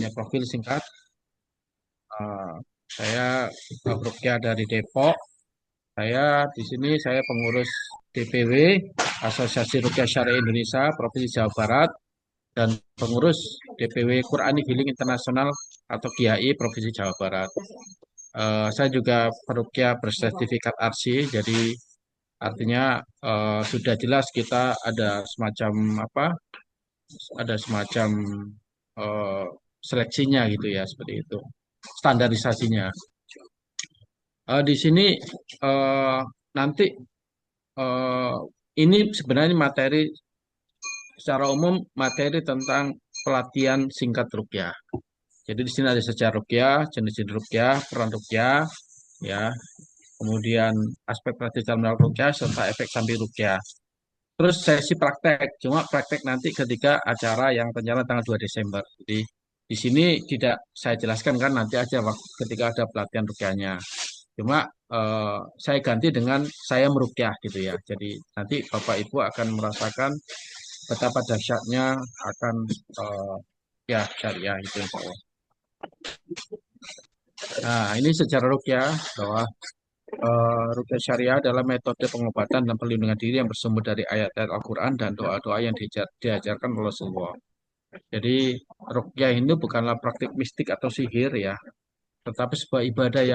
punya profil singkat. Eh, saya Rukia dari Depok. Saya pengurus DPW Asosiasi Rukyah Syariah Indonesia Provinsi Jawa Barat dan pengurus DPW Qurani Healing Internasional atau KIAI Provinsi Jawa Barat. Saya juga perukia bersertifikat ARSI, jadi artinya sudah jelas kita ada semacam eh, seleksinya gitu ya, seperti itu, standarisasinya. Di sini eh, nanti eh, ini sebenarnya secara umum materi tentang pelatihan singkat rukyah. Jadi di sini ada sejarah rukyah, jenis-jenis rukyah, peran rukyah, ya, kemudian aspek tradisional melakukan rukyah serta efek samping rukyah. Terus sesi praktek, cuma praktek nanti ketika acara yang rencana tanggal 2 Desember. Jadi di sini tidak saya jelaskan kan nanti aja waktu ketika ada pelatihan rukyahnya. Cuma saya ganti dengan saya merukyah gitu ya. Jadi nanti Bapak Ibu akan merasakan betapa dahsyatnya akan eh, ya syariah itu. Insya Allah. Nah, ini secara rukyah bahwa rukyah syariah adalah metode pengobatan dan perlindungan diri yang bersumber dari ayat-ayat Al-Quran dan doa-doa yang diajarkan oleh Rasulullah. Jadi rukyah ini bukanlah praktik mistik atau sihir ya, tetapi sebuah ibadah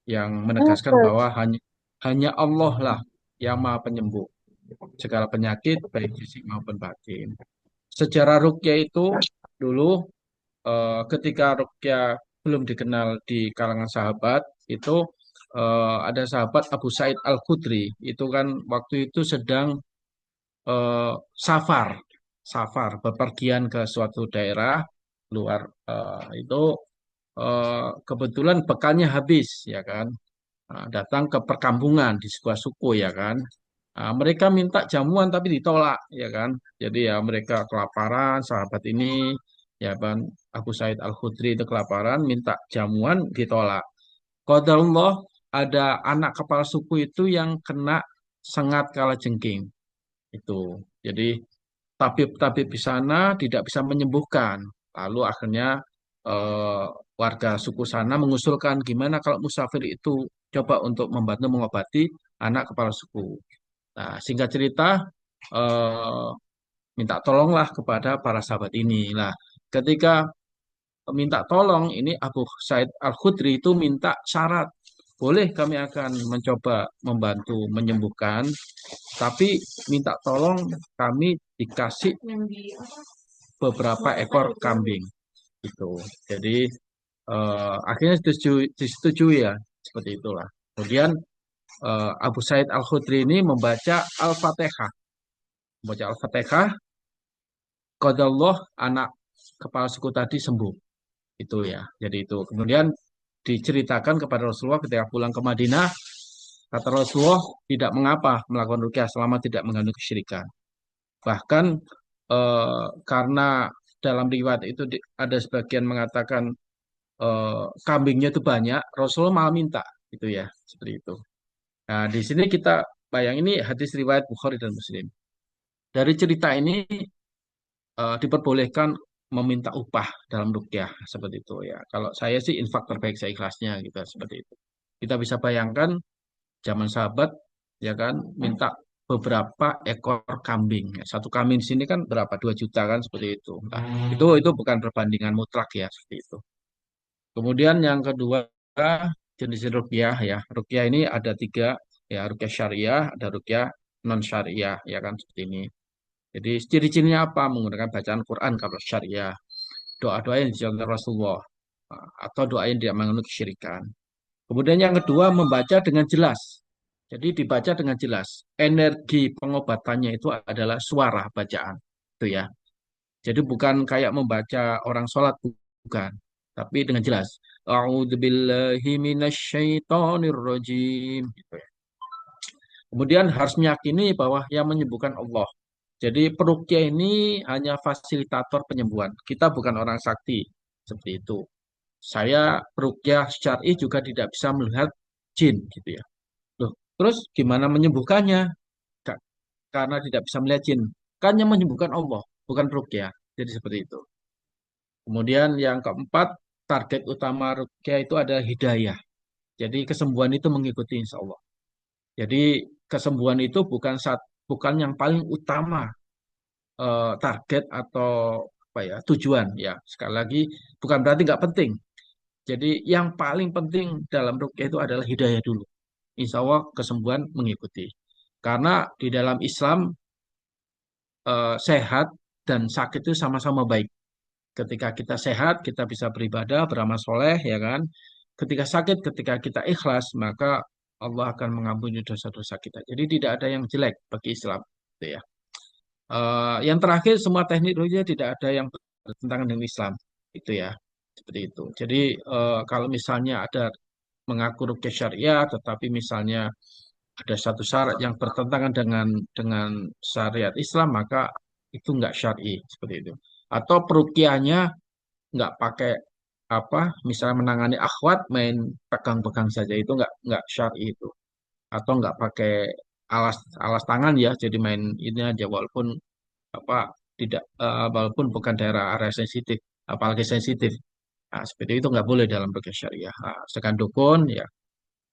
yang menegaskan bahwa hanya Allah lah yang Maha Penyembuh segala penyakit baik fisik maupun batin. Sejarah rukyah itu dulu ketika rukyah belum dikenal di kalangan sahabat itu ada sahabat Abu Said Al-Khudri itu kan waktu itu sedang eh, safar bepergian ke suatu daerah luar itu kebetulan bekalnya habis ya kan. Nah, datang ke perkampungan di sebuah suku ya kan. Nah, mereka minta jamuan tapi ditolak ya kan. Jadi ya mereka kelaparan, sahabat ini ya kan Abu Said Al-Khudri itu kelaparan minta jamuan ditolak. Qadarullah ada anak kepala suku itu yang kena sengat kalajengking itu. Jadi tabib-tabib di sana tidak bisa menyembuhkan. Lalu akhirnya eh, warga suku sana mengusulkan gimana kalau musafir itu coba untuk membantu mengobati anak kepala suku. Nah, singkat cerita eh, minta tolonglah kepada para sahabat ini. Nah, ketika minta tolong ini Abu Said Al-Khudri itu minta syarat. Boleh kami akan mencoba membantu menyembuhkan, tapi minta tolong kami dikasih beberapa ekor kambing itu. Jadi akhirnya disetujui ya seperti itulah. Kemudian Abu Said Al Khudri ini membaca Al-Fatihah, qadallah anak kepala suku tadi sembuh itu ya. Jadi itu. Kemudian diceritakan kepada Rasulullah ketika pulang ke Madinah, kata Rasulullah tidak mengapa melakukan rukyah selama tidak mengandung kesyirikan. Bahkan karena dalam riwayat itu ada sebagian mengatakan kambingnya itu banyak, Rasulullah malah minta gitu ya, seperti itu. Nah, di sini kita bayang ini hadis riwayat Bukhari dan Muslim. Dari cerita ini diperbolehkan meminta upah dalam rukyah seperti itu ya. Kalau saya sih infak terbaik saya ikhlasnya gitu seperti itu. Kita bisa bayangkan zaman sahabat ya kan minta beberapa ekor kambing. Satu kambing di sini kan berapa? 2 juta kan seperti itu. Nah, itu bukan perbandingan mutlak ya seperti itu. Kemudian yang kedua jenis rukyah ya. Rukyah ini ada tiga ya, rukyah syariah, ada rukyah non syariah ya kan seperti ini. Jadi ciri-cirinya apa? Menggunakan bacaan Quran kalau syariah, doa-doa yang dijalankan Rasulullah atau doa yang tidak mengandung kesyirikan. Kemudian yang kedua membaca dengan jelas. Jadi dibaca dengan jelas. Energi pengobatannya itu adalah suara bacaan. Itu ya. Jadi bukan kayak membaca orang sholat, bukan. Tapi dengan jelas. A'udzubillahi minasyaitonirrajim. Gitu ya. Kemudian harus meyakini bahwa yang menyembuhkan Allah. Jadi peruqyah ini hanya fasilitator penyembuhan. Kita bukan orang sakti. Seperti itu. Saya peruqyah syar'i juga tidak bisa melihat jin gitu ya. Loh, terus gimana menyembuhkannya? Karena tidak bisa melihat jin. Kan yang menyembuhkan Allah, bukan peruqyah. Jadi seperti itu. Kemudian yang keempat, target utama ruqyah itu adalah hidayah. Jadi kesembuhan itu mengikuti insya Allah. Jadi kesembuhan itu bukan yang paling utama, target atau apa ya, tujuan ya. Sekali lagi bukan berarti nggak penting. Jadi yang paling penting dalam ruqyah itu adalah hidayah dulu. Insya Allah kesembuhan mengikuti. Karena di dalam Islam, sehat dan sakit itu sama-sama baik. Ketika kita sehat, kita bisa beribadah, beramal soleh, ya kan? Ketika sakit, ketika kita ikhlas, maka Allah akan mengampuni dosa-dosa kita. Jadi tidak ada yang jelek bagi Islam, gitu ya. Yang terakhir, semua teknik ruqyah tidak ada yang bertentangan dengan Islam, itu ya. Seperti itu. Jadi kalau misalnya ada mengaku ruqyah syariah, tetapi misalnya ada satu syarat yang bertentangan dengan syariat Islam, maka itu enggak syar'i seperti itu. Atau perukiahnya nggak pakai apa, misalnya menangani akhwat main pegang-pegang saja, itu nggak syar'i itu. Atau nggak pakai alas alas tangan ya, jadi main ini aja walaupun apa tidak walaupun bukan daerah area sensitif, apalagi sensitif. Nah, seperti itu nggak boleh dalam ruqyah syariah. Nah, sedangkan dukun ya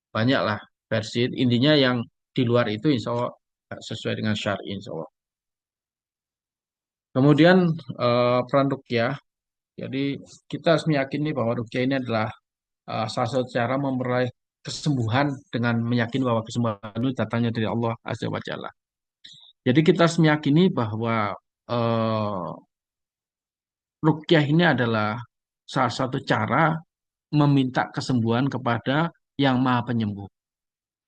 banyak lah versi. Intinya yang di luar itu insya Allah sesuai dengan syar'i insya Allah. Kemudian peran ruqyah. Jadi kita harus meyakini bahwa ruqyah ini adalah salah satu cara memperoleh kesembuhan dengan meyakini bahwa kesembuhan itu datangnya dari Allah Azza wa Jalla. Jadi kita harus meyakini bahwa uh, ruqyah ini adalah salah satu cara meminta kesembuhan kepada yang Maha Penyembuh.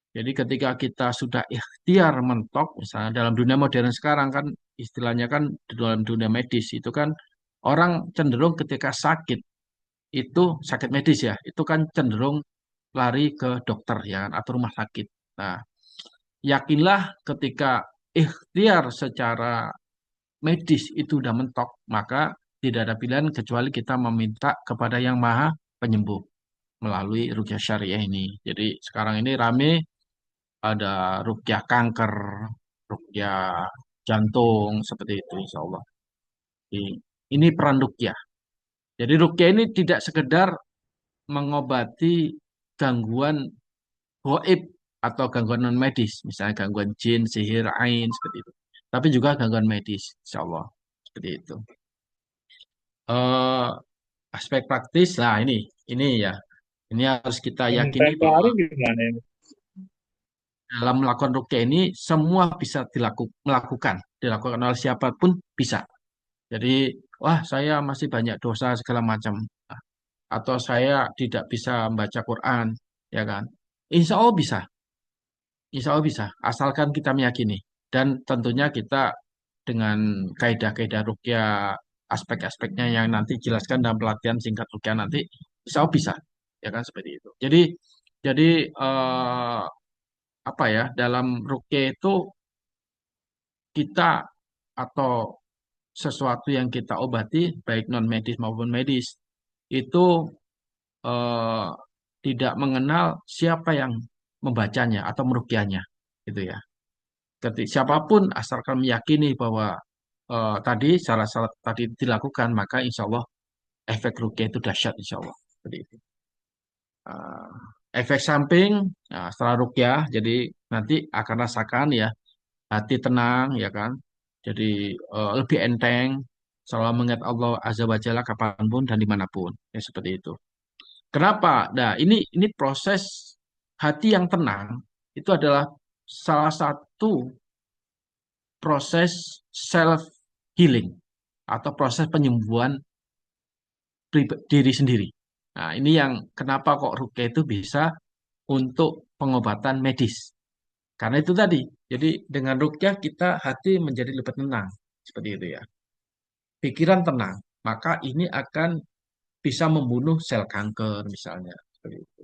Jadi ketika kita sudah ikhtiar mentok, misalnya dalam dunia modern sekarang kan istilahnya kan di dalam dunia medis itu kan orang cenderung ketika sakit itu sakit medis ya, itu kan cenderung lari ke dokter ya kan, atau rumah sakit. Nah, yakinlah ketika ikhtiar secara medis itu udah mentok, maka tidak ada pilihan kecuali kita meminta kepada yang Maha Penyembuh melalui ruqyah syariah ini. Jadi sekarang ini rame ada ruqyah kanker, ruqyah jantung seperti itu insya Allah. Jadi, ini peran ruqyah. Jadi ruqyah ini tidak sekedar mengobati gangguan goib atau gangguan non medis, misalnya gangguan jin, sihir, ain seperti itu. Tapi juga gangguan medis, insya Allah seperti itu. Eh, Aspek praktis, nah ini ya, ini harus kita Yang yakini bahwa teknikal gimana ini? dalam melakukan ruqyah ini semua bisa dilakukan oleh siapapun bisa. Jadi, wah saya masih banyak dosa segala macam, atau saya tidak bisa membaca Quran, ya kan? Insya Allah bisa. Insya Allah bisa, asalkan kita meyakini. Dan tentunya kita dengan kaidah-kaidah ruqyah, aspek-aspeknya yang nanti jelaskan dalam pelatihan singkat ruqyah nanti, insya Allah bisa. Ya kan seperti itu. Jadi apa ya, dalam ruqyah itu kita atau sesuatu yang kita obati, baik non medis maupun medis, itu eh, tidak mengenal siapa yang membacanya atau meruqyahnya, gitu ya. Siapapun asalkan meyakini bahwa tadi salah tadi dilakukan, maka insya Allah efek ruqyah itu dahsyat insya Allah. Seperti itu. Eh, Efek samping, nah, setelah ruqyah, jadi nanti akan rasakan ya hati tenang ya kan. Jadi lebih enteng, selalu mengingat Allah Azza wa Jalla kapanpun dan dimanapun. Ya seperti itu. Kenapa? Nah ini proses hati yang tenang itu adalah salah satu proses self healing atau proses penyembuhan diri sendiri. Nah, ini yang kenapa kok ruqyah itu bisa untuk pengobatan medis. Karena itu tadi. Jadi dengan ruqyah kita hati menjadi lebih tenang. Seperti itu ya. Pikiran tenang. Maka ini akan bisa membunuh sel kanker misalnya. Seperti itu.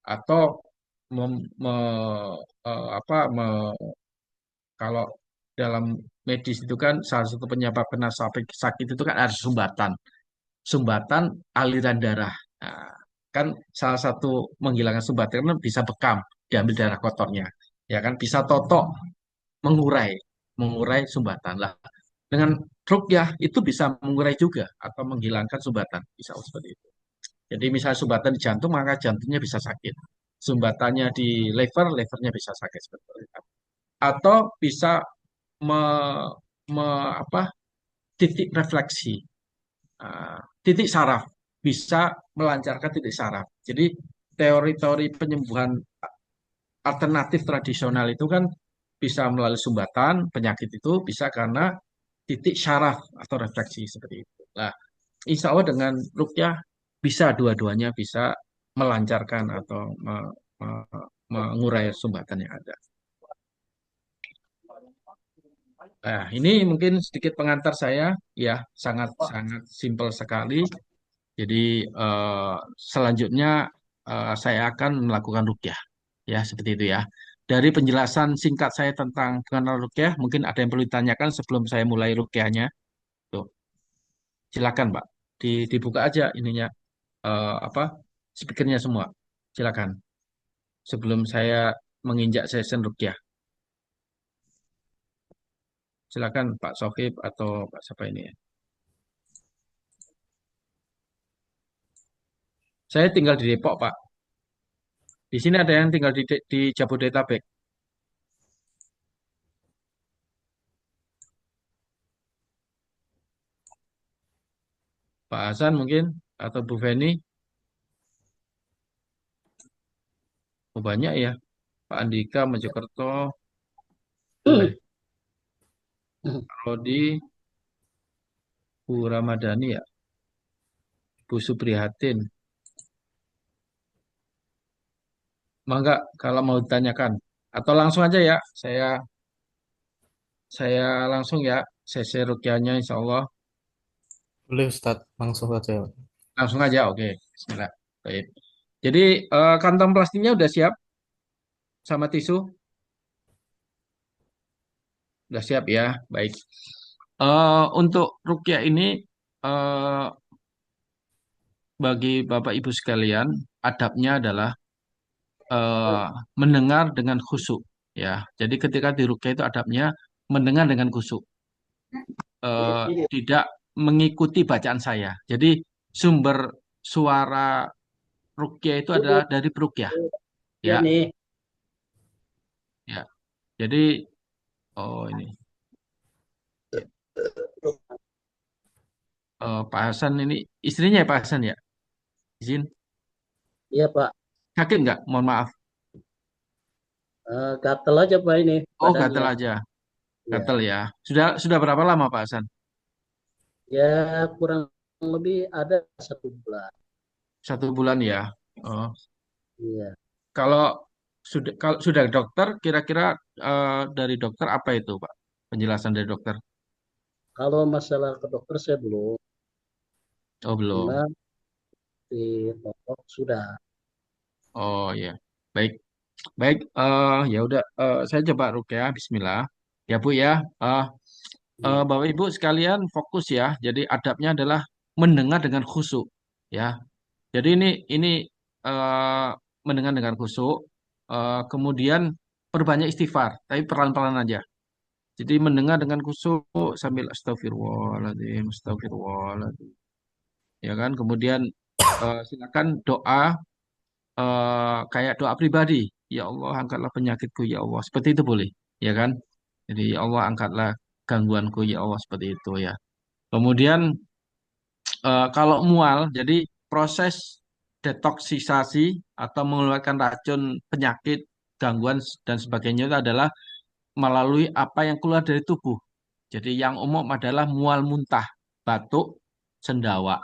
Atau mem- me- kalau dalam medis itu kan salah satu penyebab kena sakit itu kan ada sumbatan aliran darah. Nah, kan salah satu menghilangkan sumbatan kan bisa bekam, diambil darah kotornya. Ya kan bisa totok mengurai mengurai sumbatan lah. Dengan ruqyah itu bisa mengurai juga atau menghilangkan sumbatan, bisa seperti itu. Jadi misalnya sumbatan di jantung, maka jantungnya bisa sakit. Sumbatannya di lever, levernya bisa sakit seperti itu. Atau bisa me, apa, titik refleksi, titik saraf, bisa melancarkan titik saraf. Jadi teori-teori penyembuhan alternatif tradisional itu kan bisa melalui sumbatan, penyakit itu bisa karena titik syaraf atau refleksi seperti itu. Nah, insya Allah dengan ruqyah bisa dua-duanya bisa melancarkan atau mengurai sumbatan yang ada. Nah, ini mungkin sedikit pengantar saya, ya sangat sangat simpel sekali. Jadi eh, selanjutnya saya akan melakukan ruqyah, ya seperti itu ya. Dari penjelasan singkat saya tentang pengenalan ruqyah, mungkin ada yang perlu ditanyakan sebelum saya mulai ruqyahnya. Tuh, silakan, Pak. Dibuka aja ininya apa speakernya semua. Silakan. Sebelum saya menginjak session ruqyah. Silakan Pak Sohib atau Pak siapa ini ya. Saya tinggal di Depok, Pak. Di sini ada yang tinggal di Jabodetabek. Pak Hasan mungkin atau Bu Feni. Oh, banyak ya. Pak Andika Mojokerto, Bu Rodi, Bu Ramadhani ya, Bu Suprihatin. Mangga kalau mau ditanyakan atau langsung aja ya. Saya langsung ya sesi rukyahnya insya Allah. Boleh Ustadz, langsung saja. Langsung aja, oke. Bismillah. Baik. Jadi kantong plastiknya udah siap sama tisu? Udah siap ya. Baik. Untuk rukyah ini eh, bagi Bapak Ibu sekalian, adabnya adalah eh, mendengar dengan khusyuk ya. Jadi ketika di rukyah itu adabnya mendengar dengan khusyuk, tidak mengikuti bacaan saya. Jadi sumber suara rukyah itu adalah dari perukyah Ya ya. nih, Ya. Jadi ini Pak Hasan ini istrinya ya Pak Hasan ya. Izin. iya Pak. Sakit nggak? Mohon maaf. Gatel aja Pak ini Oh, badannya. gatel aja. Gatel Ya, ya. Sudah berapa lama Pak Hasan? ya kurang lebih ada 1 bulan. 1 bulan ya. Oh. Iya. Kalau sudah dokter, kira-kira dari dokter apa itu, Pak? Penjelasan dari dokter? Kalau masalah ke dokter saya belum, Oh, belum. cuma di toko sudah. Oh ya. Baik. Baik, ya udah saya coba rukyah bismillah. Ya, Bu ya. Eh Iya. Bapak Ibu sekalian fokus ya. Jadi adabnya adalah mendengar dengan khusyuk ya. Jadi ini eh mendengar dengan khusyuk, kemudian perbanyak istighfar, tapi pelan-pelan aja. Jadi mendengar dengan khusyuk sambil astagfirullahaladzim, astagfirullahaladzim. Ya kan? Kemudian silakan doa kayak doa pribadi. Ya Allah, angkatlah penyakitku ya Allah. Seperti itu boleh, ya kan? Jadi ya Allah, angkatlah gangguanku ya Allah seperti itu ya. Kemudian kalau mual, jadi proses detoksisasi atau mengeluarkan racun penyakit, gangguan dan sebagainya itu adalah melalui apa yang keluar dari tubuh. Jadi yang umum adalah mual muntah, batuk, sendawa.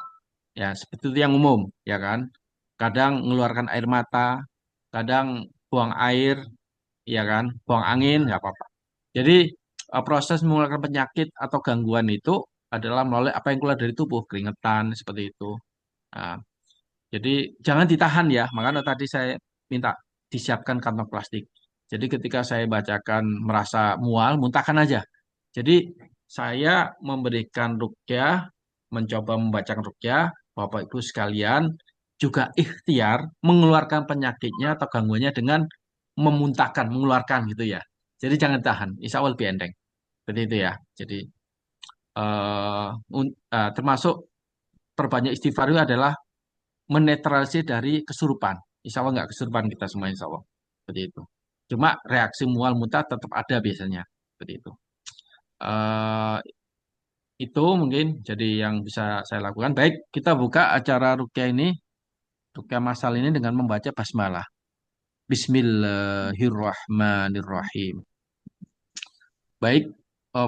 Ya, seperti itu yang umum, ya kan? Kadang mengeluarkan air mata, kadang buang air, ya kan? Buang angin, nggak apa-apa. Jadi proses mengeluarkan penyakit atau gangguan itu adalah melalui apa yang keluar dari tubuh, keringetan, seperti itu. Nah, jadi jangan ditahan ya, makanya tadi saya minta disiapkan kantong plastik. Jadi ketika saya bacakan merasa mual, muntahkan aja. Jadi saya memberikan rukyah, mencoba membacakan rukyah, Bapak Ibu sekalian juga ikhtiar mengeluarkan penyakitnya atau gangguannya dengan memuntahkan, mengeluarkan gitu ya. Jadi jangan tahan, insya Allah lebih enteng. Seperti itu ya. Jadi termasuk perbanyak istighfar itu adalah menetralisir dari kesurupan. Insya Allah nggak kesurupan kita semua, insya Allah. Seperti itu. Cuma reaksi mual muntah tetap ada biasanya. Seperti itu. Eh, itu mungkin jadi yang bisa saya lakukan. Baik, kita buka acara rukyah ini, rukyah masal ini dengan membaca basmalah. Bismillahirrahmanirrahim. Baik,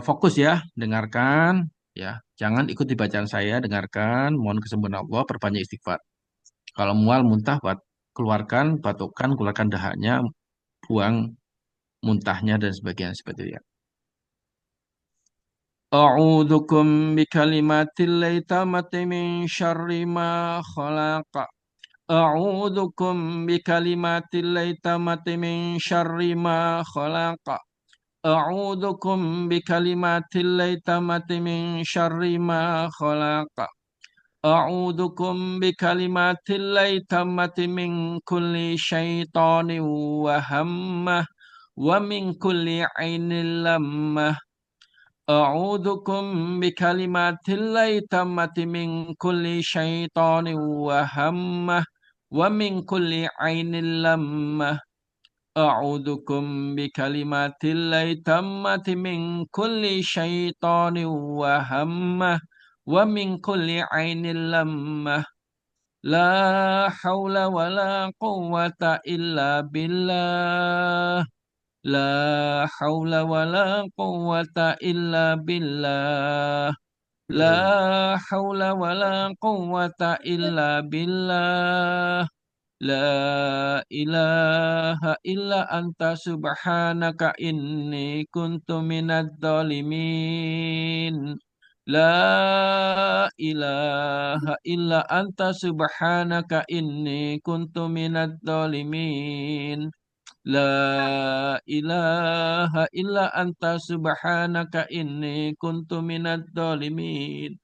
fokus ya, dengarkan ya. Jangan ikuti bacaan saya, dengarkan. Mohon kesembuhan Allah, perbanyak istighfar. Kalau mual, muntah, keluarkan, batukan, keluarkan dahaknya, buang muntahnya dan sebagainya seperti itu ya. A'udzukum bikalimatil tamati min syarri ma khalaq. A'udzukum bikalimatil tamati min syarri ma khalaq. A'udzukum bikalimatil tamati min syarri ma khalaq. A'udzukum bikalimatil tamati min kulli syaitanin wa hammah wa min kulli ainin lammah. أعوذكم بكلمات الله التامة من كل شيطان وهمة ومن كل عين لمة أعوذكم بكلمات الله التامة من كل شيطان وهمة ومن كل عين لمة لا حول ولا قوة إلا بالله لا حول ولا قوة إلا بالله لا حول ولا قوة إلا بالله لا إله إلا أنت سبحانك إني كنت من الظالمين لا إله إلا أنت سبحانك إني كنت من الظالمين لا إله إلا أنت سبحانك إني كنت من الظالمين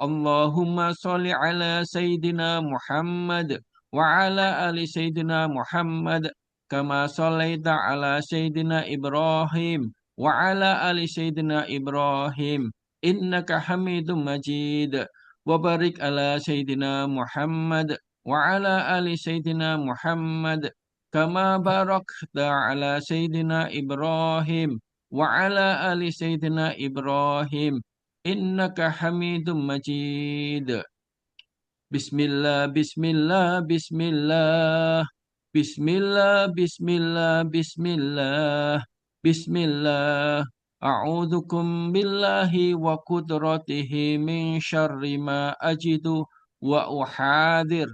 اللهم صل على سيدنا محمد وعلى آل سيدنا محمد كما صليت على سيدنا إبراهيم وعلى آل سيدنا إبراهيم إنك حميد مجيد وبارك على سيدنا محمد وعلى آل سيدنا محمد كما باركت على سيدنا إبراهيم وعلى آل سيدنا إبراهيم إنك حميد مجيد بسم الله بسم الله بسم الله بسم الله بسم الله بسم الله بسم الله أعوذكم بالله وقدرته من شر ما أجد وأحاذر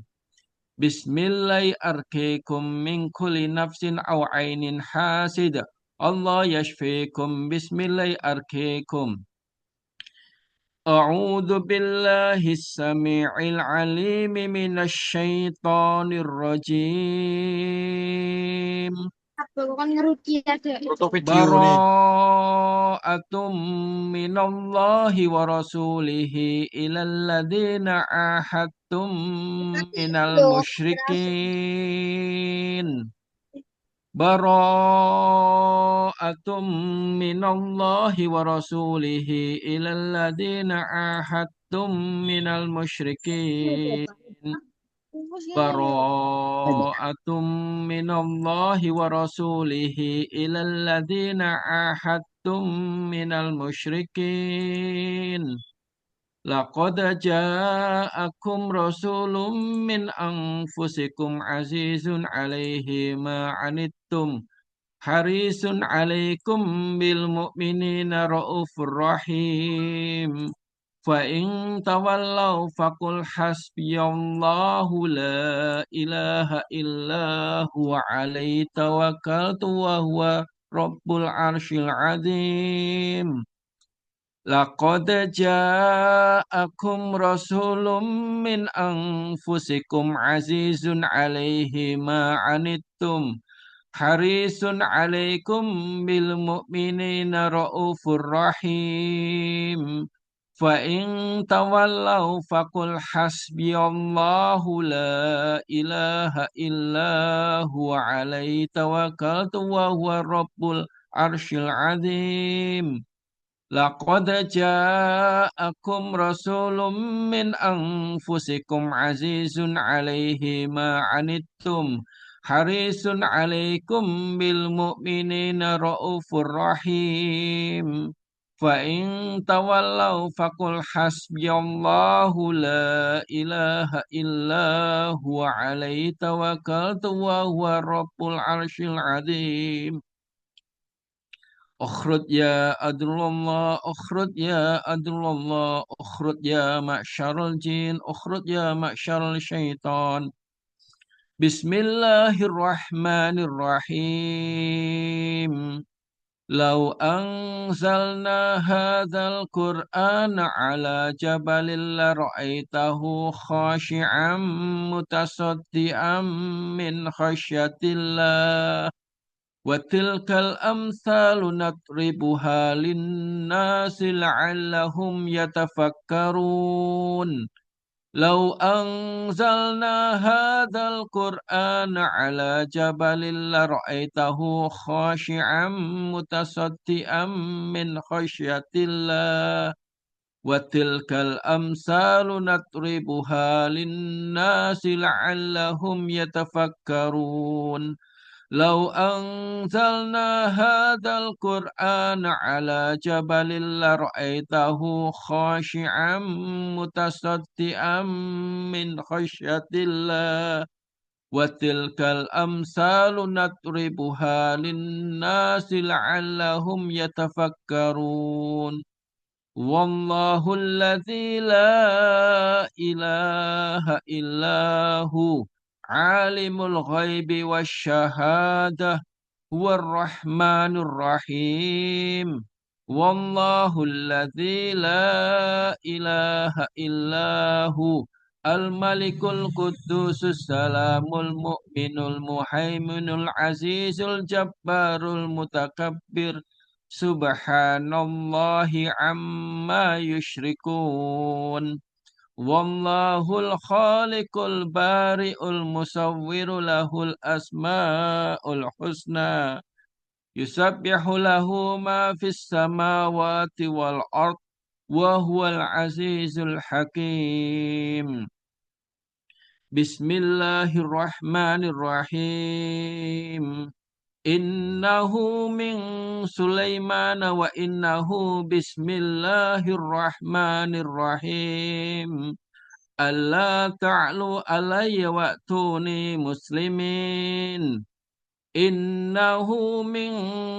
بسم الله أرقيكم من كل نفس أو عين حاسد الله يشفيكم بسم الله أرقيكم أعوذ بالله السميع العليم من الشيطان الرجيم Foto video nih. براءة من الله ورسوله إلى الذين عاهدتم من المشركين براءة من الله ورسوله إلى الذين عاهدتم من المشركين براءة من الله ورسوله إلى الذين عاهدتم من المشركين لقد جاءكم رسول من أنفسكم عزيز عليه ما عنتم حريص عليكم بالمؤمنين رؤوف رحيم فإن تولوا فقل حسبي الله لا إله إلا هو عليه توكلت وهو رب العرش العظيم لقد جاءكم رسول من أنفسكم عزيز عليه ما عنتم حريص عليكم بالمؤمنين رؤوف رحيم فإن تولوا فقل حسبي الله لا إله إلا هو عليه توكلت وهو رب العرش العظيم لقد جاءكم رسول من أنفسكم عزيز عليه ما عنتم حريص عليكم بالمؤمنين رؤوف رحيم فإن تولوا فقل حسبي الله لا إله إلا هو عليه توكلت وهو رب العرش العظيم اخرج يا أدل الله اخرج يا أدل الله اخرج يا معشر الجن اخرج يا معشر الشيطان بسم الله الرحمن الرحيم لو أنزلنا هذا القرآن على جبل لرأيته خاشعا متصدعا من خشية الله وتلك الأمثال نضربها للناس لعلهم يتفكرون لو أنزلنا هذا القرآن على جبل لرأيته خاشعا متصدئا من خشية الله وتلك الأمثال نضربها للناس لعلهم يتفكرون لو أنزلنا هذا القرآن على جبل لرأيته خاشعا متصدئا من خشية الله وتلك الأمثال نضربها للناس لعلهم يتفكرون والله الذي لا إله إلا هو عالم الغيب والشهادة هو الرحمن الرحيم والله الذي لا إله إلا هو الملك القدوس السلام المؤمن المهيمن العزيز الجبار المتكبر سبحان الله عما يشركون والله الخالق البارئ المصور له الأسماء الحسنى يسبح له ما في السماوات والأرض وهو العزيز الحكيم بسم الله الرحمن الرحيم إنه من سليمان وإنه بسم الله الرحمن الرحيم ألا تعلوا علي وأتوني مسلمين إنه من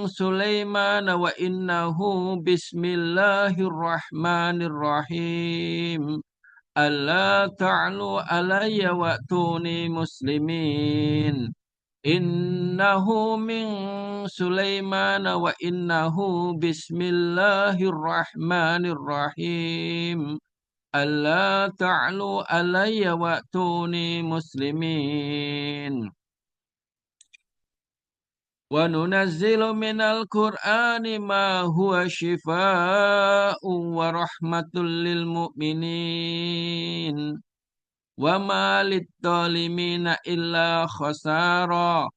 سليمان وإنه بسم الله الرحمن الرحيم ألا تعلوا علي وأتوني مسلمين إنه من سليمان وإنه بسم الله الرحمن الرحيم ألا تعلوا علي وأتوني مسلمين وننزل من القرآن ما هو شفاء ورحمة للمؤمنين وما للظالمين إلا خسارا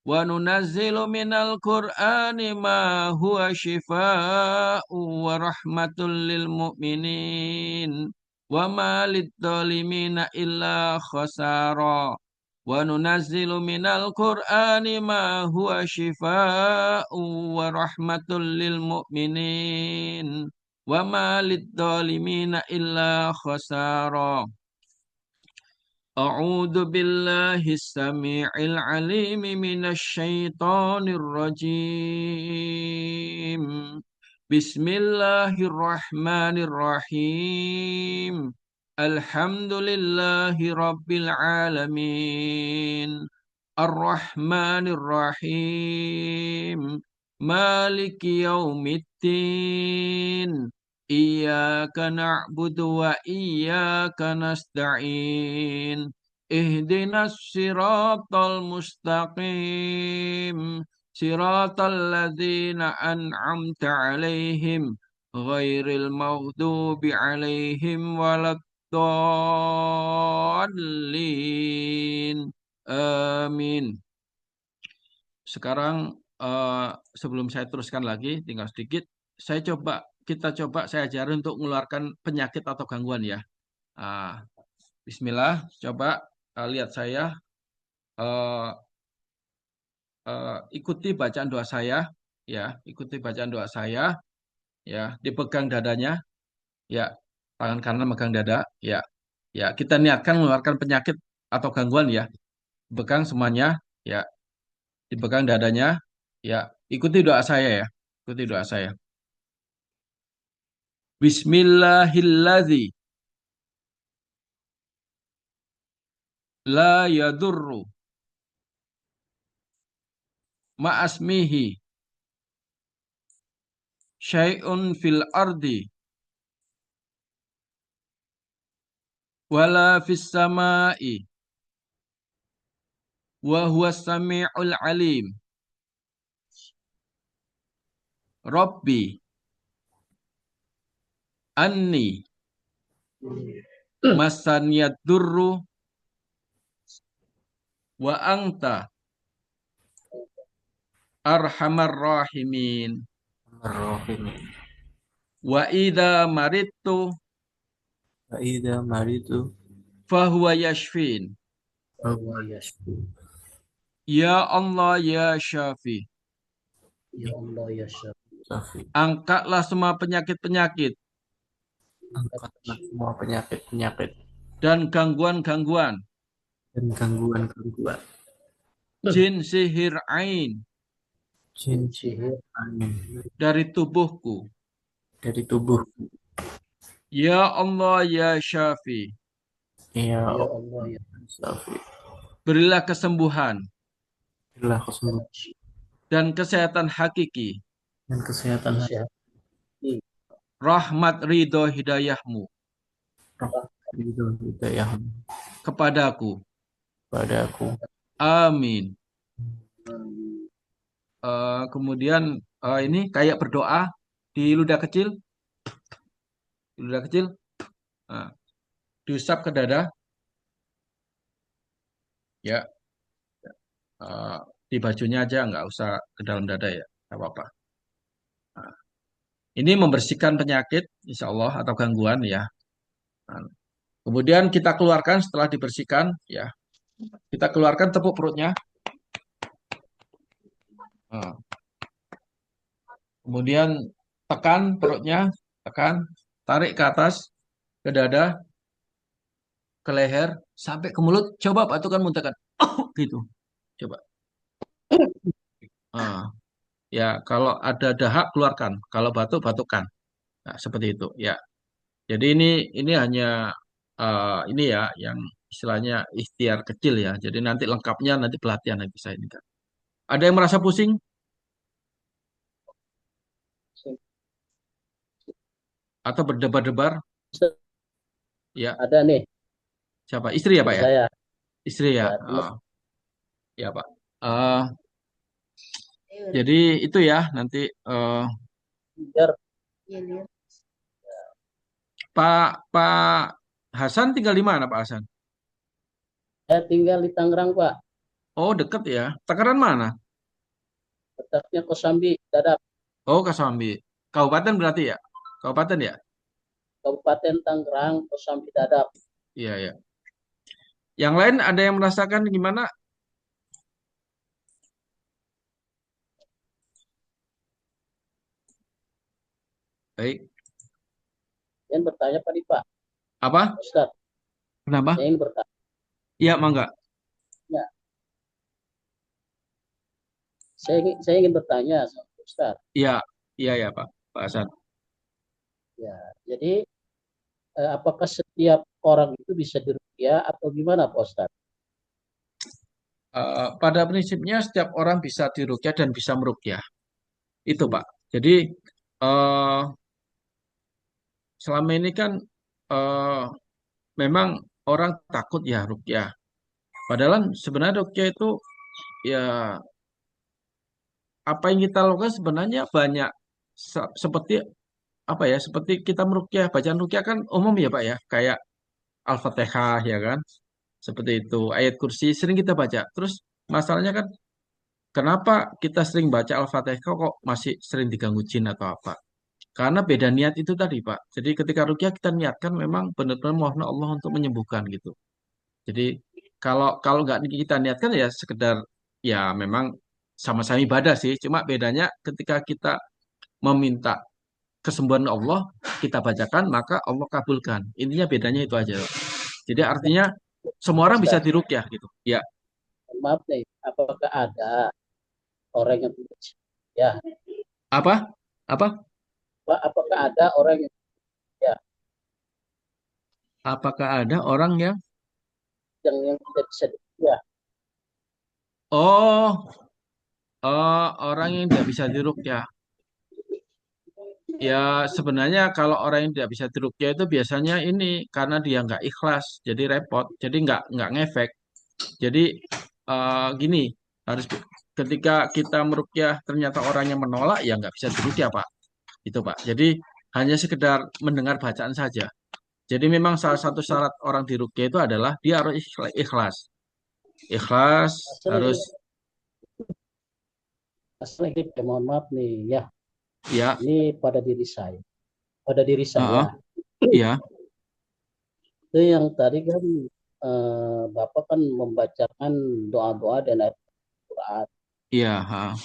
وننزل من القرآن ما هو شفاء ورحمة للمؤمنين وما للظالمين إلا خسارا وننزل من القرآن ما هو شفاء ورحمة للمؤمنين وما للظالمين إلا خسارا أعوذ بالله السميع العليم من الشيطان الرجيم بسم الله الرحمن الرحيم الحمد لله رب العالمين الرحمن الرحيم مالك يوم الدين إياك نعبد وإياك نستعين اهدنا الصراط المستقيم صراط الذين أنعمت عليهم غير المغضوب عليهم ولا الضالين آمين. Sekarang sebelum saya teruskan lagi, tinggal sedikit, saya coba kita coba saya ajarin untuk mengeluarkan penyakit atau gangguan ya. Ah, Bismillah, coba lihat saya. eh, Ikuti bacaan doa saya, ya. Ikuti bacaan doa saya, ya. Dipegang dadanya, ya. Tangan kanan megang dada, ya. Ya, kita niatkan mengeluarkan penyakit atau gangguan ya. Pegang semuanya, ya. Dipegang dadanya, ya. Ikuti doa saya ya. Ikuti doa saya. Bismillahilladzi la yadurru ma'asmihi syai'un fil ardi wala fis sama'i wa huwas sami'ul alim. Rabbi anni masaniyad durru wa anta arhamar rahimin. Ar-Rahim. Wa idza maridtu Wa idza maritu fahuwa yashfin. fahuwa yashfi. Ya Allah ya Syafi. Ya Allah ya Syafi. Syafi. Angkatlah semua penyakit-penyakit Angkatlah semua penyakit-penyakit dan gangguan-gangguan dan gangguan-gangguan jin sihir ain jin Sihir angin dari tubuhku. dari tubuhku. Ya Allah ya Syafi. Ya ya Allah Allah ya Syafi. Berilah kesembuhan Berilah kesembuhan dan kesehatan hakiki. dan kesehatan hati. sehat Rahmat ridho hidayahmu Ridho hidayahmu kepadaku. padaku. Amin. Kemudian ini kayak berdoa di ludah kecil. Di ludah kecil. Nah, diusap ke dada. Ya. eh, di bajunya aja, nggak usah ke dalam dada ya. Nggak apa-apa. Nah, ini membersihkan penyakit, insya Allah, atau gangguan ya. Nah, kemudian kita keluarkan setelah dibersihkan, ya. Kita keluarkan tepuk perutnya. Nah, kemudian tekan perutnya, tekan, tarik ke atas, ke dada, ke leher, sampai ke mulut. Coba Pak Tukan muntahkan. Gitu. Coba. Ah, ya, kalau ada dahak keluarkan, kalau batuk batukkan. Nah, seperti itu. Ya. Jadi ini hanya ini ya yang istilahnya ikhtiar kecil ya. Jadi nanti lengkapnya nanti pelatihan nanti saya ini kan. Ada yang merasa pusing atau berdebar-debar? Ya, ada nih siapa? Istri ya istri Pak ya? saya Istri ya. ya teman Ya Pak. Eh, jadi itu ya nanti biar Pak Hasan tinggal di mana Pak Hasan? saya tinggal di Tangerang Pak, Oh deket ya. Takaran mana? letaknya Kosambi Dadap, Oh Kasambi. Kabupaten berarti ya? Kabupaten ya? Kabupaten Tangerang, Kosambi Dadap. Iya ya. Yang lain ada yang merasakan gimana? Baik. Yang bertanya Pak Apa? Ustaz, Kenapa? saya ingin bertanya. Iya, mangga. Saya ingin bertanya sama Ustaz. Iya, iya ya Pak. Pak Hasan. Ya, jadi apakah setiap orang itu bisa diruqyah atau gimana Pak Ustaz? Pada prinsipnya setiap orang bisa dirukyah dan bisa merukyah. Itu Hmm. Pak. Jadi eh, selama ini kan eh, memang orang takut ya rukyah. Padahal sebenarnya rukyah itu ya apa yang kita lakukan sebenarnya banyak seperti apa ya? Seperti kita merukyah, bacaan rukyah kan umum ya Pak ya, kayak Al-Fatihah ya kan. Seperti itu. Ayat kursi sering kita baca. Terus masalahnya kan kenapa kita sering baca Al-Fatihah kok masih sering diganggu jin atau apa? Karena beda niat itu tadi, Pak. Jadi ketika ruqyah kita niatkan memang benar-benar mohon Allah untuk menyembuhkan gitu. Jadi kalau kalau nggak kita niatkan ya sekedar ya memang sama-sama ibadah sih. Cuma bedanya ketika kita meminta kesembuhan Allah, kita bacakan maka Allah kabulkan. Intinya bedanya itu aja. Jadi artinya semua orang bisa Ustaz, diruqyah gitu. Ya, maaf nih, apakah ada orang yang tidak ya? apa? Apa? Apakah ada orang yang ya, Apakah ada orang yang yang tidak bisa ya? oh, orang yang tidak bisa diruqyah? Ya sebenarnya kalau orang yang tidak bisa diruqyah itu biasanya ini karena dia nggak ikhlas, jadi repot, jadi nggak ngefek. Jadi gini harus ketika kita meruqyah ternyata orangnya menolak ya nggak bisa diruqyah Pak. Itu Pak. Jadi hanya sekedar mendengar bacaan saja. Jadi memang salah satu syarat orang diruqyah itu adalah dia harus ikhlas. Ikhlas Asal, harus asal ini mohon maaf nih ya, ya, ini pada diri saya heeh, ya, itu yang tadi kan Bapak kan membacakan doa-doa dan ayat Quran. iya, heeh,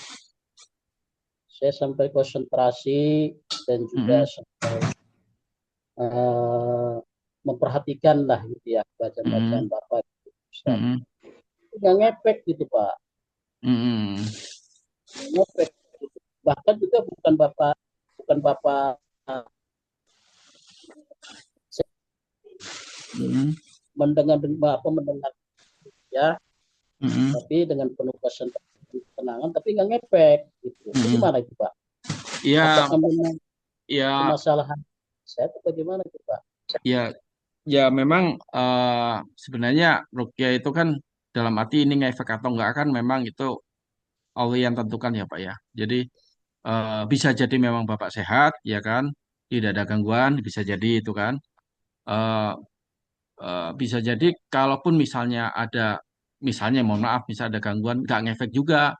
Saya sampai konsentrasi dan juga mm-mm, sampai eh, memperhatikan lah gitu ya bacaan-bacaan mm-mm, Bapak gitu, Ustaz. mm-mm, Nggak ngefek gitu Pak, mm-mm, nggak ngefek gitu. Bahkan juga bukan Bapak saya mm-mm, mendengar ya, mm-mm. tapi dengan penuh konsentrasi ketenangan, tapi nggak ngefek gitu. Itu Mm-mm. gimana itu Pak? Ya, Apakah memang itu ya, masalahan saya atau bagaimana itu Pak? ya, ya memang sebenarnya ruqyah itu kan dalam arti ini ngefek atau enggak kan memang itu Allah yang tentukan ya Pak ya. Jadi bisa jadi memang Bapak sehat ya kan, tidak ada gangguan, bisa jadi itu kan. Eh, bisa jadi kalaupun misalnya ada misalnya mohon maaf misalnya ada gangguan nggak ngefek juga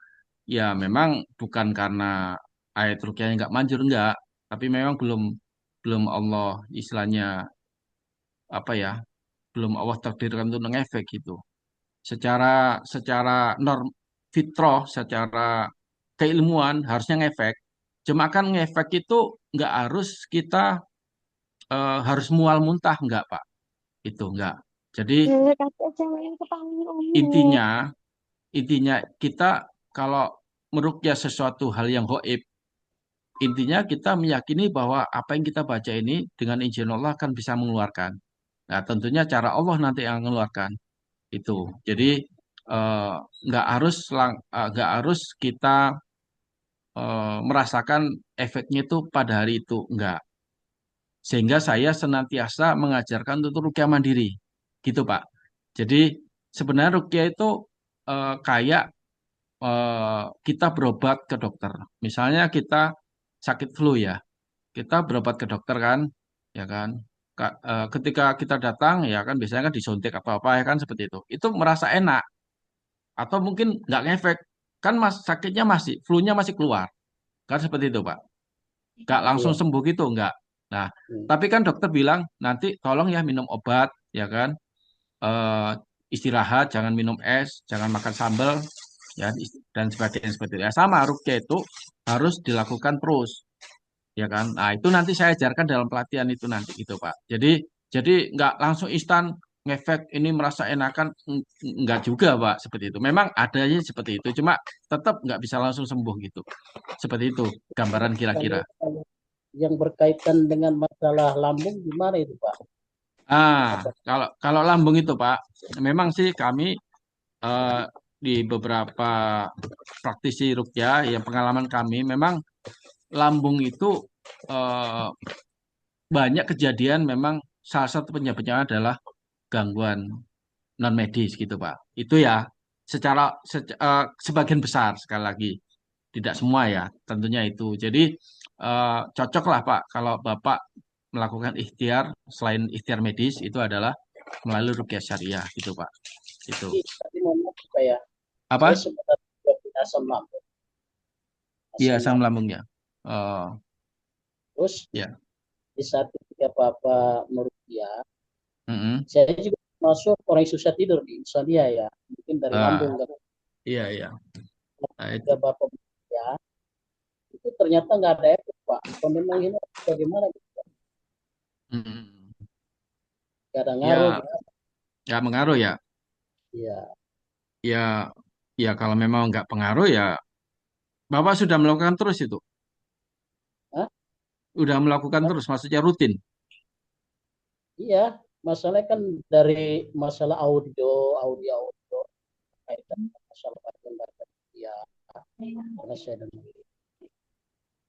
ya memang bukan karena ayat ruqyahnya nggak manjur enggak, tapi memang belum belum Allah istilahnya apa ya belum Allah takdirkan untuk ngefek gitu. Secara secara norm fitrah, secara keilmuan harusnya ngefek. Cuma kan ngefek itu nggak harus kita harus mual muntah nggak Pak, itu nggak. Jadi intinya intinya kita kalau meruqyah sesuatu hal yang gaib, intinya kita meyakini bahwa apa yang kita baca ini dengan izin Allah akan bisa mengeluarkan. Nah, tentunya cara Allah nanti yang mengeluarkan itu. Jadi eh, nggak harus kita merasakan efeknya itu pada hari itu, enggak. Sehingga saya senantiasa mengajarkan untuk ruqyah mandiri, gitu Pak. Jadi sebenarnya ruqyah itu kayak kita berobat ke dokter. Misalnya kita sakit flu ya, kita berobat ke dokter kan, ya kan. Ketika kita datang ya kan biasanya kan disuntik atau apa ya kan seperti itu. Itu merasa enak atau mungkin nggak ngefek kan mas sakitnya masih flu-nya masih keluar kan seperti itu Pak. Nggak langsung Iya. sembuh gitu nggak. Nah, Hmm. tapi kan dokter bilang nanti tolong ya minum obat ya kan. Eh, Istirahat, jangan minum es, jangan makan sambal ya dan sebagainya seperti itu. Ya sama ruqyah itu harus dilakukan terus ya kan. Nah, itu nanti saya ajarkan dalam pelatihan itu nanti gitu, Pak. Jadi nggak langsung instan ngefek ini merasa enakan nggak juga, Pak, seperti itu. Memang adanya seperti itu, cuma tetap nggak bisa langsung sembuh gitu. Seperti itu gambaran kira-kira. Kalau yang berkaitan dengan masalah lambung gimana itu Pak? Apa? Kalau kalau lambung itu, Pak, memang sih kami eh, di beberapa praktisi ruqyah yang pengalaman kami memang lambung itu eh, banyak kejadian memang salah satu penyebabnya adalah gangguan non medis gitu Pak. Itu ya sebagian besar sekali lagi tidak semua ya tentunya itu. Jadi cocok lah Pak kalau Bapak melakukan ikhtiar selain ikhtiar medis itu adalah melalui ruqyah syariah gitu Pak. Itu. Tapi mohon maaf Pak ya, saya Apa? sebenarnya juga punya asam lambung. Iya Asam asam lambung. lambungnya. Oh, Terus Ya. di saat ketika Bapak meruqyah, Mm-mm. saya juga masuk orang yang susah tidur di Australia ya, mungkin dari Ah, lambung kan. iya, iya. Nah, itu. Ketika Bapak meruqyah, itu ternyata nggak ada efek Pak. Apa memang ini bagaimana? Mm-mm. Nggak ada ngaruh Ya, gitu. nggak mengaruh ya. Iya. Ya, ya kalau memang nggak pengaruh ya, Bapak sudah melakukan terus itu. Hah? Udah melakukan Mas- terus, maksudnya rutin. Iya, masalahnya kan dari masalah audio kaitan dengan masalah bagian ya, karena saya dengar.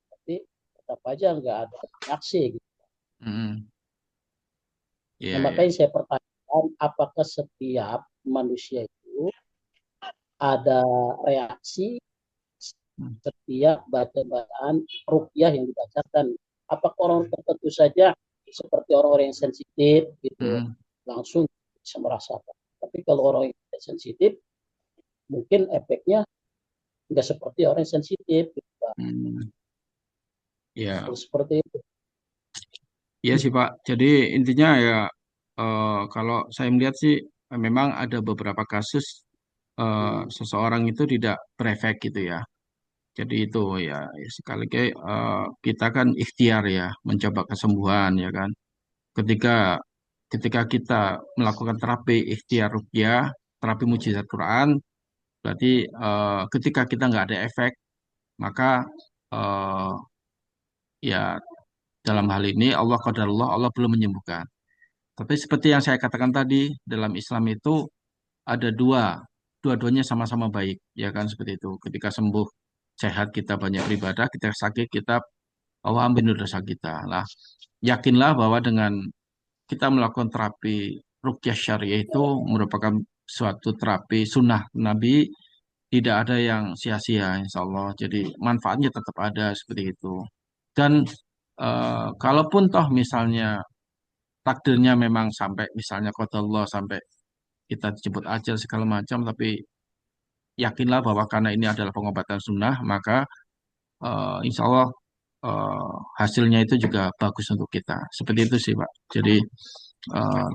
Tapi tetap aja nggak ada reaksi gitu. Mm-mm. Nah, Iya, iya. makanya saya pertanyakan apakah setiap manusia itu ada reaksi Mm. setiap bacaan rukyah yang dibacakan. Apakah orang tertentu saja seperti orang-orang yang sensitif gitu Mm-mm. langsung bisa merasakan. Tapi kalau orang yang tidak sensitif mungkin efeknya nggak seperti orang yang sensitif gitu, Pak. Mm. Ya, Seperti itu. iya sih Pak. Jadi intinya ya kalau saya melihat sih memang ada beberapa kasus seseorang itu tidak berefek gitu ya. Jadi itu ya sekali lagi kita kan ikhtiar ya mencoba kesembuhan ya kan. Ketika ketika kita melakukan terapi ikhtiar ruqyah, terapi mujizat Quran, berarti ketika kita nggak ada efek, maka eh, ya dalam hal ini Allah qadarullah Allah belum menyembuhkan. Tapi seperti yang saya katakan tadi, dalam Islam itu ada dua-duanya sama-sama baik, ya kan seperti itu. Ketika sembuh, sehat kita banyak beribadah, kita sakit kita Allah ampuni dosa kita. Lah, yakinlah bahwa dengan kita melakukan terapi ruqyah syariah itu merupakan suatu terapi sunnah Nabi, tidak ada yang sia-sia, insya Allah. Jadi manfaatnya tetap ada seperti itu. Dan kalaupun toh misalnya takdirnya memang sampai misalnya Allah sampai kita dijemput ajal segala macam, tapi yakinlah bahwa karena ini adalah pengobatan sunnah, maka insya Allah eh, hasilnya itu juga bagus untuk kita. Seperti itu sih, Pak. Jadi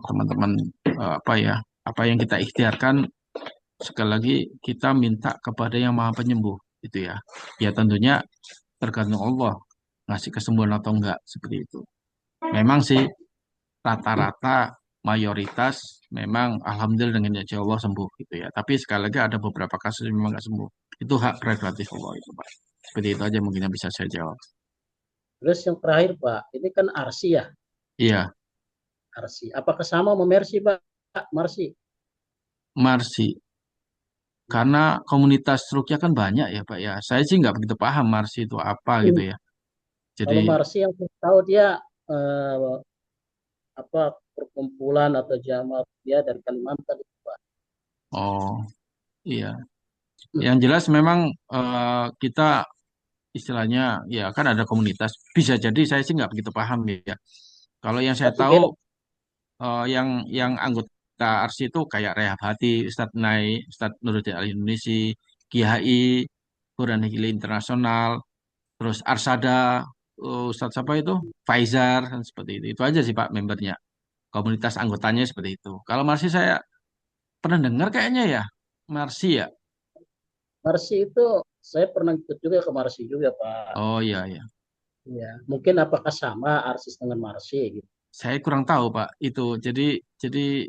teman-teman apa ya, apa yang kita ikhtiarkan sekali lagi kita minta kepada yang Maha Penyembuh, gitu ya. Ya tentunya tergantung Allah ngasih kesembuhan atau enggak seperti itu. Memang sih rata-rata mayoritas memang alhamdulillah dengan izin Allah sembuh gitu ya. Tapi sekali lagi ada beberapa kasus yang memang nggak sembuh. Itu hak prerogatif Allah itu Pak. Seperti itu aja mungkin yang bisa saya jawab. Terus yang terakhir Pak, ini kan Arsi ya, Iya, Arsi. Apakah sama sama Mercy Pak? Mercy. Marsi. Karena komunitas Rukia kan banyak ya Pak ya. Saya sih nggak begitu paham Marsi itu apa gitu ya. Jadi, Kalau Marsi yang saya tahu dia eh, apa perkumpulan atau jamaah dia dari Kalimantan itu Pak. oh iya. Yang jelas memang kita istilahnya ya kan ada komunitas. Bisa jadi saya sih nggak begitu paham ya. Kalau yang saya Tapi tahu beda. yang anggota ARSI itu kayak Rehab Hati, Ustadz Nai, Ustadz Nuruddin Ali Indonesia, Kiai, Quran Hikili Internasional, terus Arsada, Ustadz siapa itu? Faizar, kan seperti itu. Itu aja sih Pak membernya. Komunitas anggotanya seperti itu. Kalau Marsi saya pernah dengar kayaknya ya. Marsi ya. Marsi itu saya pernah ikut juga ke Marsi juga Pak. Oh iya iya. Ya, mungkin apakah sama Arsis dengan Marsi gitu. Saya kurang tahu Pak itu. Jadi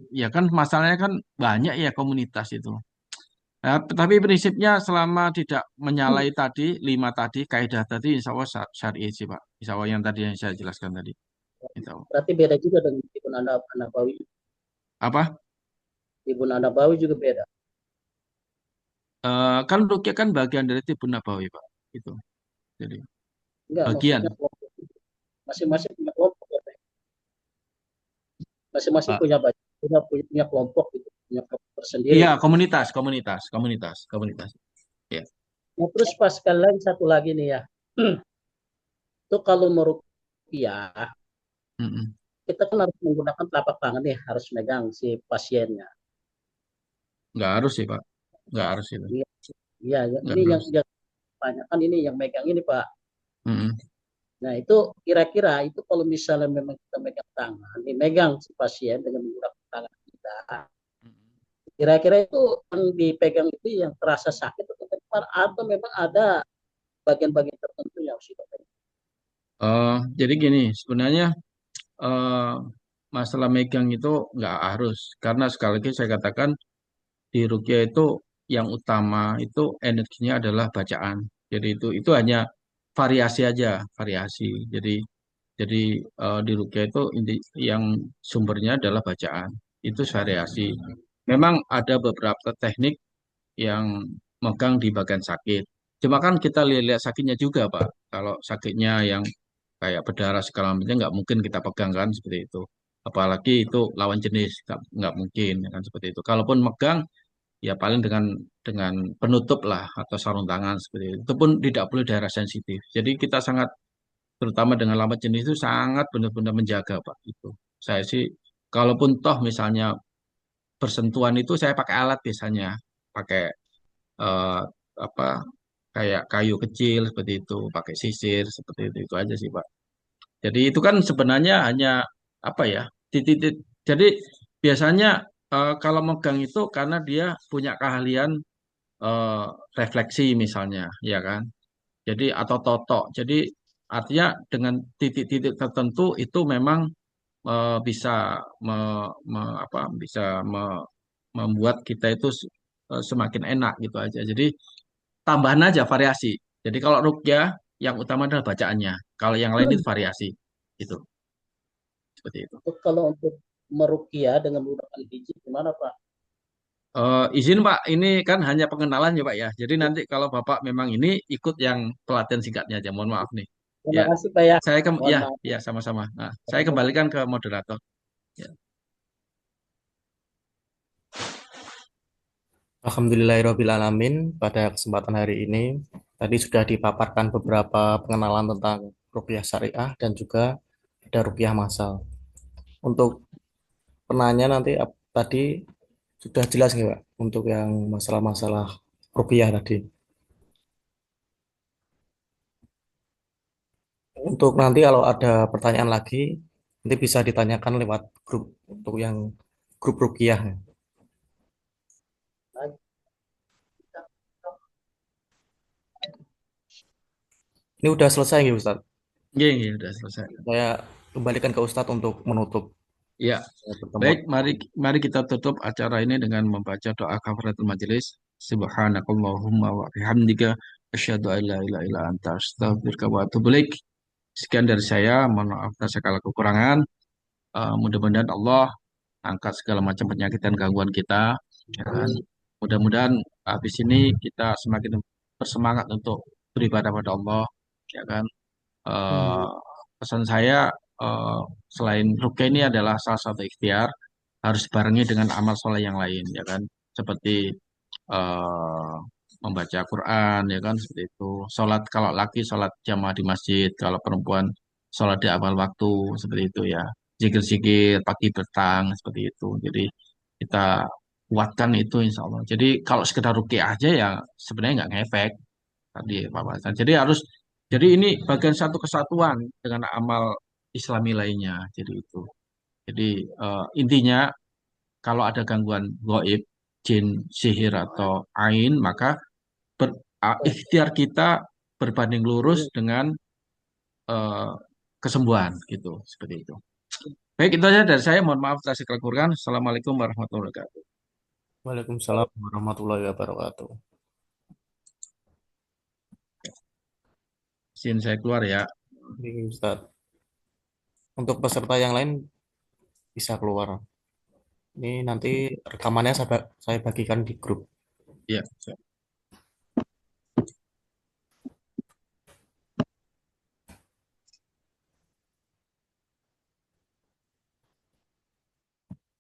ya kan masalahnya kan banyak ya komunitas itu. Nah, tapi prinsipnya selama tidak menyalahi tadi, lima tadi, kaidah tadi, insya Allah syari'i sih Pak. Insya Allah yang tadi yang saya jelaskan tadi. Insya Allah. Berarti beda juga dengan Ibnu Nabawi. Apa? Ibnu Nabawi juga beda. Kan rukyah kan bagian dari tibu nabawi Pak. Itu. Jadi Enggak, bagian. maksudnya kelompok masing-masing punya kelompok ya, Pak. Masing-masing Pak. punya kelompok gitu, punya kelompok tersendiri Iya, gitu. komunitas. Ya. Nah, terus pas sekali lagi satu lagi nih ya. Itu kalau meruqyah, Mm-mm. kita kan harus menggunakan telapak tangan nih, harus megang si pasiennya. Nggak harus sih Pak. Nggak harus itu. Iya, iya, Nggak ini harus. yang banyak kan ini yang megang ini Pak. Mm-mm. Nah, itu kira-kira itu kalau misalnya memang kita megang tangan, dimegang si pasien dengan menggunakan tangan kita, kira-kira itu yang dipegang itu yang terasa sakit atau memang ada bagian-bagian tertentu yang harus kita pegang. Jadi gini, sebenarnya eh, masalah megang itu nggak harus, karena sekali lagi saya katakan di ruqyah itu yang utama itu energinya adalah bacaan. Jadi itu hanya variasi aja, variasi. Jadi di ruqyah itu inti yang sumbernya adalah bacaan. Itu variasi. Memang ada beberapa teknik yang megang di bagian sakit. Cuma kan kita lihat sakitnya juga, Pak. Kalau sakitnya yang kayak berdarah segala macam nggak mungkin kita pegang kan seperti itu. Apalagi itu lawan jenis nggak mungkin ya kan seperti itu. Kalaupun megang ya paling dengan penutup lah atau sarung tangan seperti itu. Itu pun tidak boleh daerah sensitif. Jadi kita sangat terutama dengan lawan jenis itu sangat benar-benar menjaga Pak itu. Saya sih kalaupun toh misalnya bersentuhan itu saya pakai alat biasanya, pakai eh, apa kayak kayu kecil seperti itu, pakai sisir seperti itu aja sih Pak. Jadi itu kan sebenarnya hanya apa ya titik. Jadi biasanya kalau megang itu karena dia punya keahlian eh, refleksi misalnya, ya kan? Jadi atau totok. Jadi artinya dengan titik-titik tertentu itu memang bisa bisa membuat kita itu semakin enak gitu aja. Jadi tambahan aja variasi. Jadi kalau ruqyah yang utama adalah bacaannya. Kalau yang lain itu variasi. Itu seperti itu. Untuk kalau untuk merukia dengan menggunakan hiji gimana Pak? Izin Pak, ini kan hanya pengenalan ya Pak ya. Jadi nanti kalau Bapak memang ini ikut yang pelatihan singkatnya aja. Mohon maaf nih. Terima Ya, kasih Pak ya. Mohon ya maaf. ya sama-sama. Nah, saya kembalikan ke moderator. Ya. Alhamdulillahirrabbilalamin, pada kesempatan hari ini tadi sudah dipaparkan beberapa pengenalan tentang rupiah syariah dan juga ada rupiah massal. Untuk penanya nanti tadi sudah jelas nggak Pak untuk yang masalah-masalah rupiah tadi. Untuk nanti kalau ada pertanyaan lagi nanti bisa ditanyakan lewat grup untuk yang grup rupiah. Ini udah selesai nggak Ustaz? Iya, iya, sudah selesai. Saya kembalikan ke Ustadz untuk menutup Ya, baik, pertemuan. mari kita tutup acara ini dengan membaca doa kafaratul majelis. Subhanakallahumma wa bihamdika asyhadu an la ilaha illa anta astaghfiruka wa atubu ilaik. Sekian dari saya, mohon maaf atas segala kekurangan. Mudah-mudahan Allah angkat segala macam penyakit dan gangguan kita, ya kan. Mudah-mudahan habis ini kita semakin bersemangat untuk beribadah pada Allah, ya kan. Eh, Pesan saya eh, selain rukyah ini adalah salah satu ikhtiar harus barengi dengan amal soleh yang lain ya kan seperti eh, membaca Quran ya kan seperti itu sholat kalau laki sholat jamaah di masjid kalau perempuan sholat di awal waktu seperti itu ya zikir-zikir pagi petang seperti itu jadi kita kuatkan itu insya Allah jadi kalau sekedar rukyah aja ya sebenarnya nggak ngefek tadi Pak Hasan. Jadi ini bagian satu kesatuan dengan amal Islami lainnya. Jadi itu. Jadi intinya kalau ada gangguan gaib, jin, sihir atau ain, maka ikhtiar kita berbanding lurus dengan eh, kesembuhan gitu. Seperti itu. Baik, itu saja dari saya. Mohon maaf atas segala kekurangan. Assalamualaikum warahmatullahi wabarakatuh. Waalaikumsalam warahmatullahi wabarakatuh. Izin saya keluar ya. Ini Ustadz. Untuk peserta yang lain bisa keluar. Ini nanti rekamannya saya bagikan di grup. Ya.